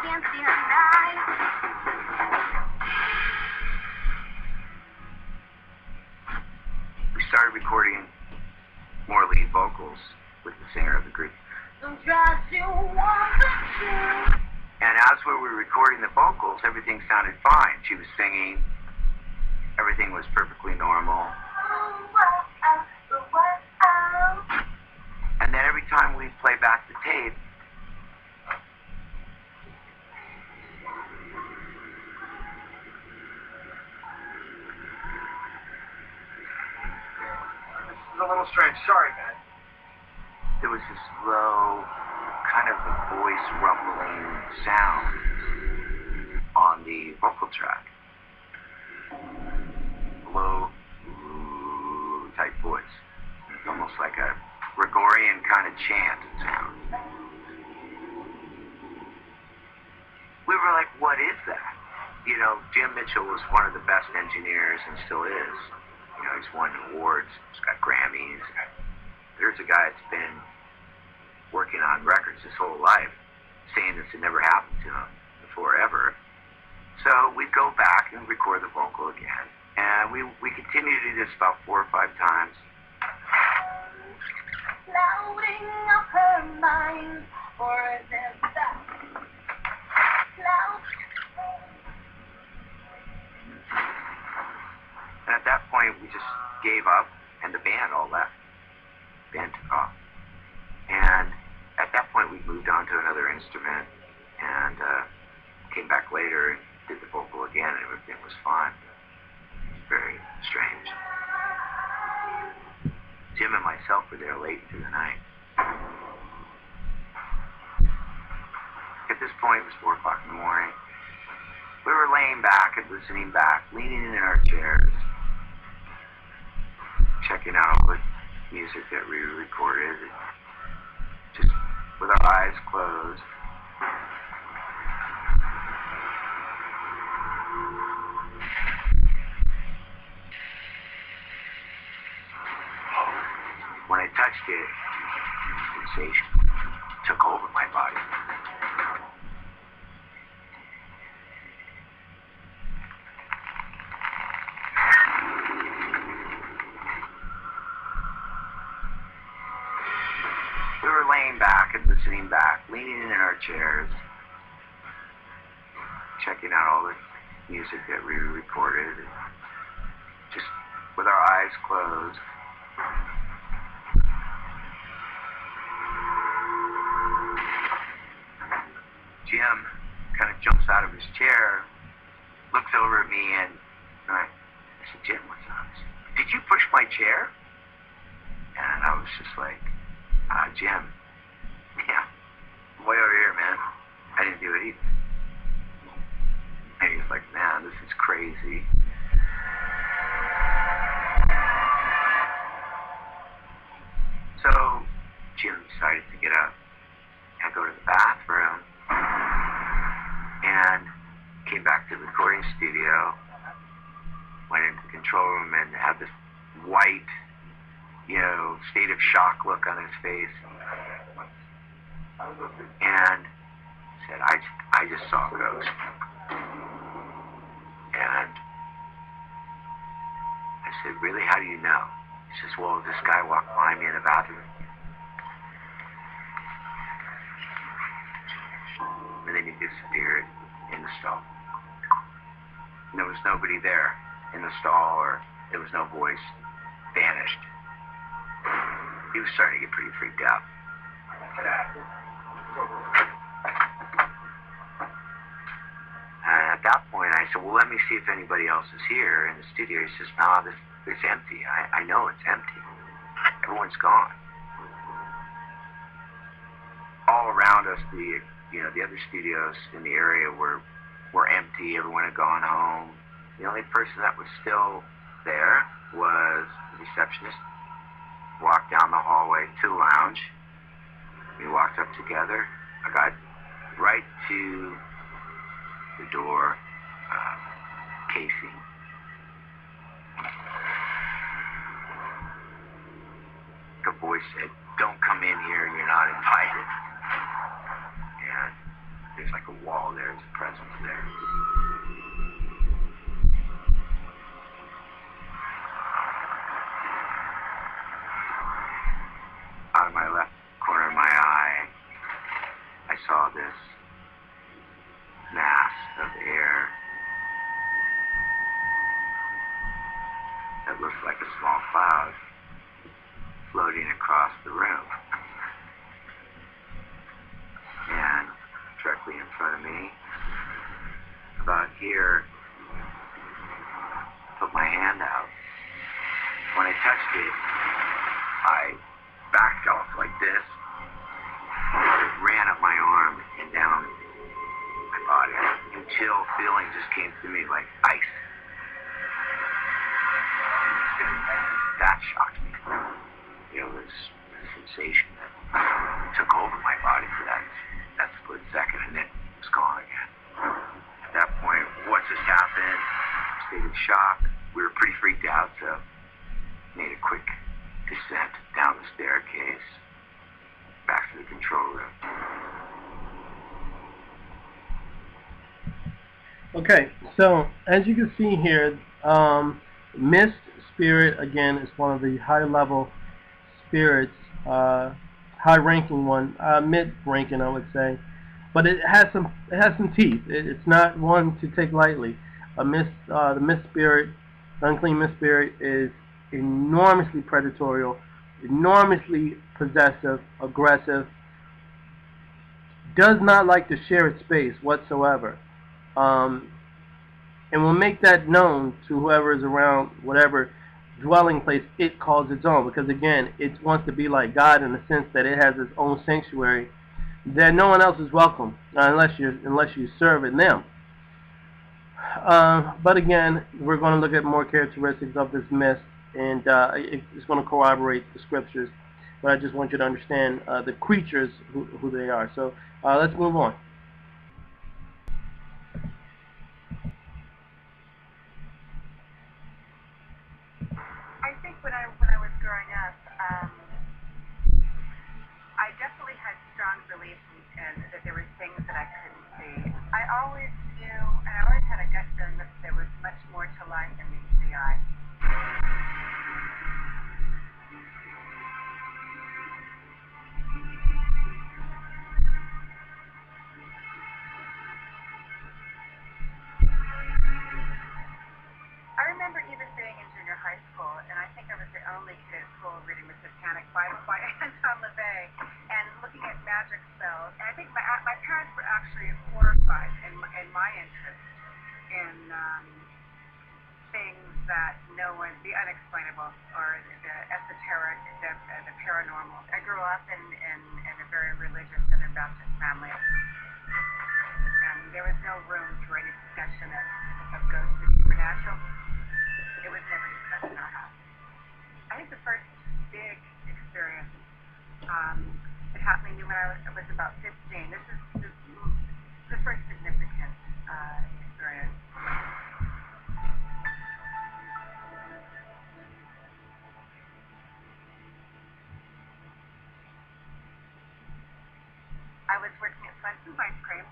can't deny. We started recording more lead vocals with the singer of the group. Don't try to want the truth. And as we were recording the vocals, everything sounded fine. She was singing. Everything was perfectly normal. And then every time we play back the tape, This is a little strange. Sorry, man. there was this low, kind of a voice rumbling sound on the vocal track. Low, type voice. It's almost like a Gregorian kind of chant sound. We were like, what is that? You know, Jim Mitchell was one of the best engineers and still is. You know, he's won awards, he's got Grammys. There's a guy that's been working on records his whole life, saying this had never happened to him before ever. So we'd go back and record the vocal again. And we continued to do this about 4 or 5 times. Clouding up her mind for them that cloud. And at that point, we just gave up, and the band all left. The band took off. And at that point, we moved on to another instrument, and came back later and did the vocal again, and everything was fine. Very strange. Jim and myself were there late into the night. At this point, it was 4 o'clock in the morning. We were laying back and listening back, leaning in our chairs, checking out all the music that we recorded, just with our eyes closed. When I touched it, sensation took over my body. We were laying back and listening back, leaning in our chairs, checking out all the music that we recorded, just with our eyes closed. Jim kind of jumps out of his chair, looks over at me, and I said, Jim, what's up? Did you push my chair? And I was just like, Jim, yeah, I'm way over here, man. I didn't do it either. And he was like, man, this is crazy. So Jim decided to get up and go to the bathroom, and came back to the recording studio, went into the control room and had this white, state of shock look on his face, and said, I just saw a ghost. And I said, really, how do you know? He says, well, this guy walked by me in the bathroom, and then he disappeared in the stall. And there was nobody there in the stall, or there was no voice. Vanished. He was starting to get pretty freaked out. And at that point, I said, well, let me see if anybody else is here in the studio. He says, no, it's empty. I know it's empty. Everyone's gone. All around us, the other studios in the area were empty. Everyone had gone home. The only person that was still there was the receptionist. Walked down the hallway to the lounge. We walked up together. I got right to the door casing. The voice said, don't come in here, you're not invited. And There's like a wall there, there's a presence there. Out of my left corner of my eye, I saw this mass of air that looked like a small cloud floating across the room. And directly in front of me, about here, put my hand out. When I touched it, I backed off like this. It ran up my arm and down my body. A chill feeling just came through me like ice. That shocked me. You know, this sensation that took over my body for that split second, and then it was gone again. At that point, what just happened? State of shock. We were pretty freaked out, so made a quick descent down the staircase back to the control room. Okay, so as you can see here, Mist Spirit again is one of the high-level spirits, high-ranking one, mid-ranking I would say, but it has some teeth. It's not one to take lightly. The Mist Spirit, the Unclean Mist Spirit, is enormously predatory, enormously possessive, aggressive, does not like to share its space whatsoever, and will make that known to whoever is around whatever dwelling place it calls its own, because again, it wants to be like God in the sense that it has its own sanctuary that no one else is welcome unless you serve in them. But again, we're going to look at more characteristics of this mist, and it's going to corroborate the scriptures. But I just want you to understand the creatures who they are. So let's move on. I think when I was growing up, I definitely had strong beliefs in that there were things that I couldn't see. I always knew, and I always had a gut feeling that there was much more to life than meets the eye. I remember even being in junior high school, and I think I was the only kid at school reading the Satanic Bible by Anton LaVey and looking at magic spells. And I think my parents were actually horrified in my interest in things that no one, the unexplainable or the esoteric, the paranormal. I grew up in a very religious Southern Baptist family, and there was no room for any discussion of ghosts or supernatural. It was never discussed in our house. I think the first big experience that happened to me when I was about 15. This is the first significant experience. I was working at Swenson's Ice Cream,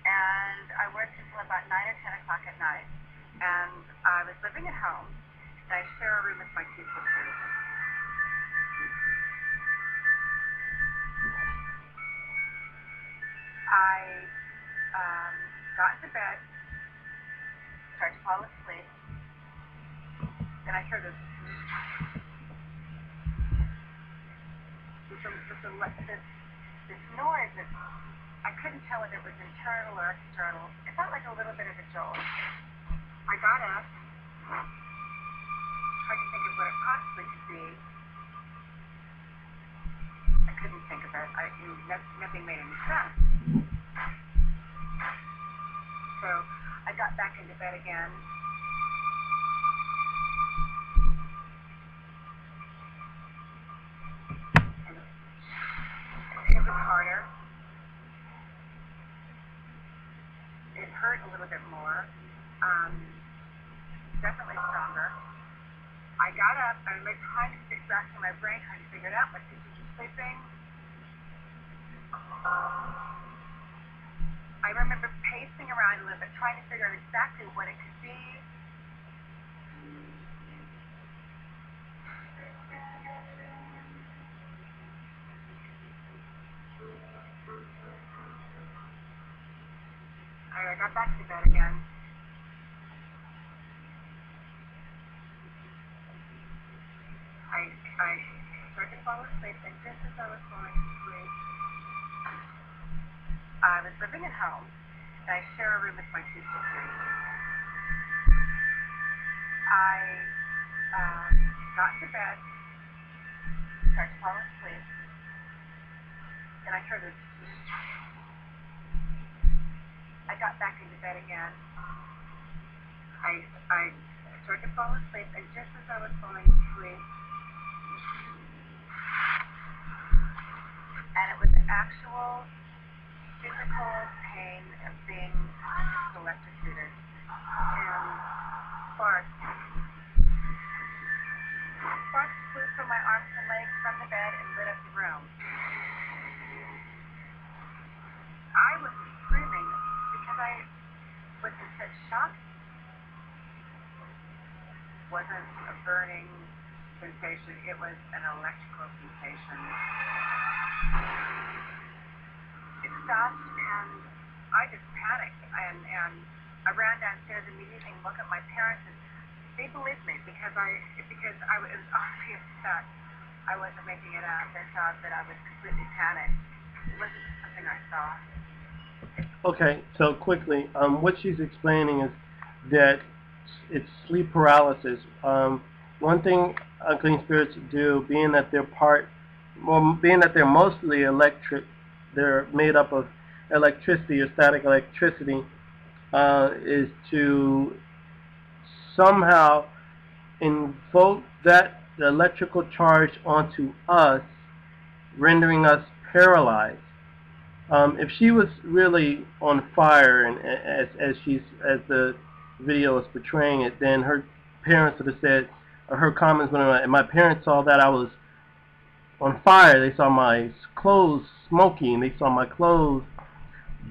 and I worked until about 9 or 10 o'clock at night. And I was living at home, and I share a room with my two sisters. I got into bed, started to fall asleep, and I heard this noise that I couldn't tell if it was internal or external. It felt like a little bit of a jolt. I got up, tried to think of what it possibly could be. I couldn't think of it. Nothing made any sense. So I got back into bed again. And it was harder. It hurt a little bit more. Definitely stronger. I got up and made trying to stick back to my brain, trying to figure it out. My sisters were sleeping. around a little bit, trying to figure out exactly what it could be. I got back to bed again. I started to fall asleep, and just as I was falling asleep, I was living at home, and I share a room with my two sisters. I got into bed, started to fall asleep, and I heard this. I got back into bed again. I started to fall asleep, and just as I was falling asleep, and it was actual physical pain of being electrocuted, and sparks flew from my arms and legs from the bed and lit up the room. I was screaming because I was in such shock. It wasn't a burning sensation, it was an electrical sensation. It stopped, and I just panicked, and I ran downstairs immediately and looked at my parents, and they believed me because I was obvious that I wasn't making it up. They thought that I was completely panicked. It wasn't just something I saw. Okay, so quickly, what she's explaining is that it's sleep paralysis. One thing unclean spirits do, being that they're mostly electric, they're made up of electricity or static electricity, is to somehow invoke the electrical charge onto us, rendering us paralyzed. If she was really on fire, and as the video is portraying it, then her parents would have said, or her comments would have been, and my parents saw that I was on fire. They saw my clothes smoking. They saw my clothes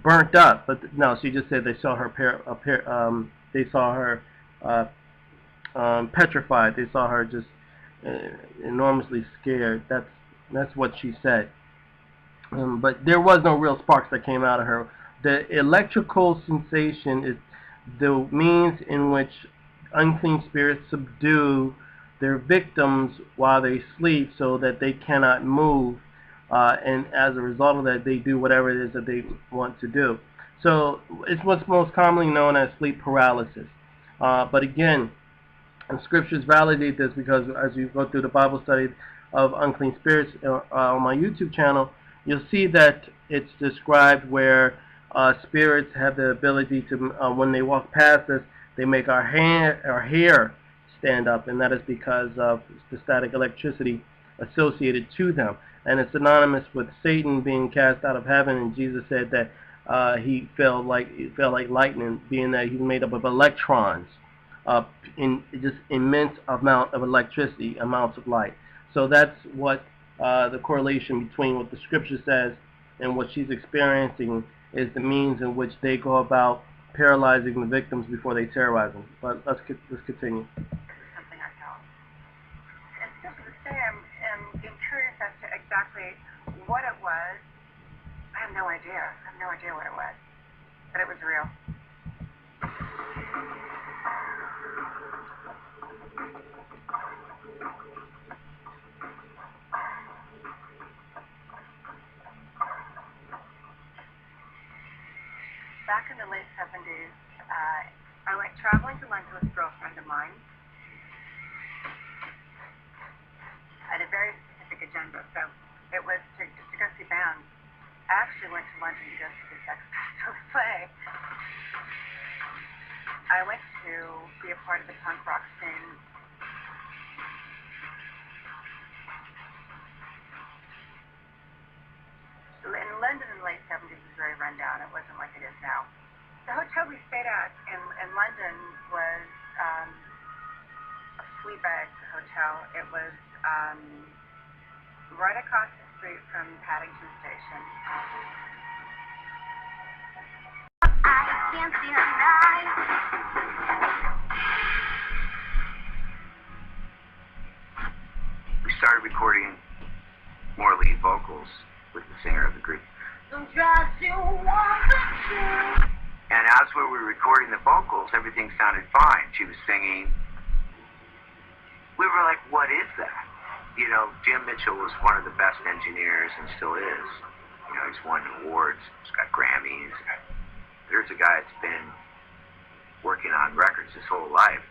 burnt up. But no, she just said they saw her petrified. They saw her just enormously scared. That's what she said. But there was no real sparks that came out of her. The electrical sensation is the means in which unclean spirits subdue their victims while they sleep so that they cannot move, and as a result of that, they do whatever it is that they want to do. So it's what's most commonly known as sleep paralysis. But again, the scriptures validate this, because as you go through the Bible study of unclean spirits on my YouTube channel, you'll see that it's described where spirits have the ability to, when they walk past us, they make our hair stand up, and that is because of the static electricity associated to them. And it's synonymous with Satan being cast out of heaven, and Jesus said that he fell like lightning, being that he's made up of electrons, in just immense amount of electricity, amounts of light. So that's what the correlation between what the scripture says and what she's experiencing is the means in which they go about paralyzing the victims before they terrorize them. But let's continue. Something I felt. And still to this day, I'm curious as to exactly what it was. I have no idea. I have no idea what it was. But it was real. Back in the late 70s, I went traveling to London with a girlfriend of mine. I had a very specific agenda, so it was to go see bands. I actually went to London to go see the Sex Pistols play. I went to be a part of the punk rock scene. In London in the late 70s was very run down. It wasn't like it is now. The hotel we stayed at in London was a Fleabag hotel. It was right across the street from Paddington Station. We started recording more lead vocals with the singer of the group. And as we were recording the vocals, everything sounded fine. She was singing. We were like, what is that? You know, Jim Mitchell was one of the best engineers and still is. You know, he's won awards, he's got Grammys. There's a guy that's been working on records his whole life,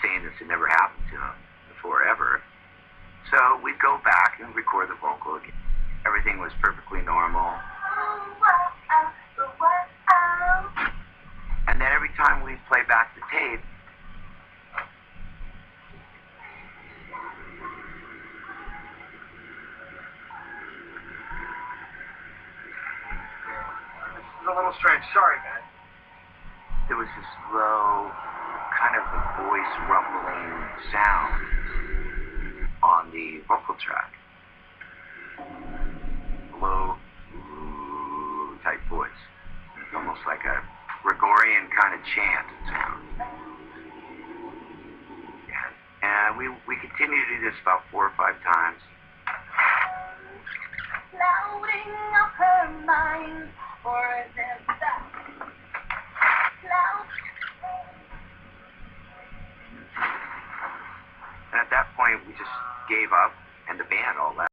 saying this had never happened to him before ever. So we'd go back and record the vocal again. Everything was perfectly normal. And then every time we'd play back the tape, This is a little strange. Sorry, man. there was this low, kind of a voice rumbling sound on the vocal track. Low, type voice. It's almost like a Gregorian kind of chant sound. And we continued to do this about 4 or 5 times. Clouding up her mind, or is it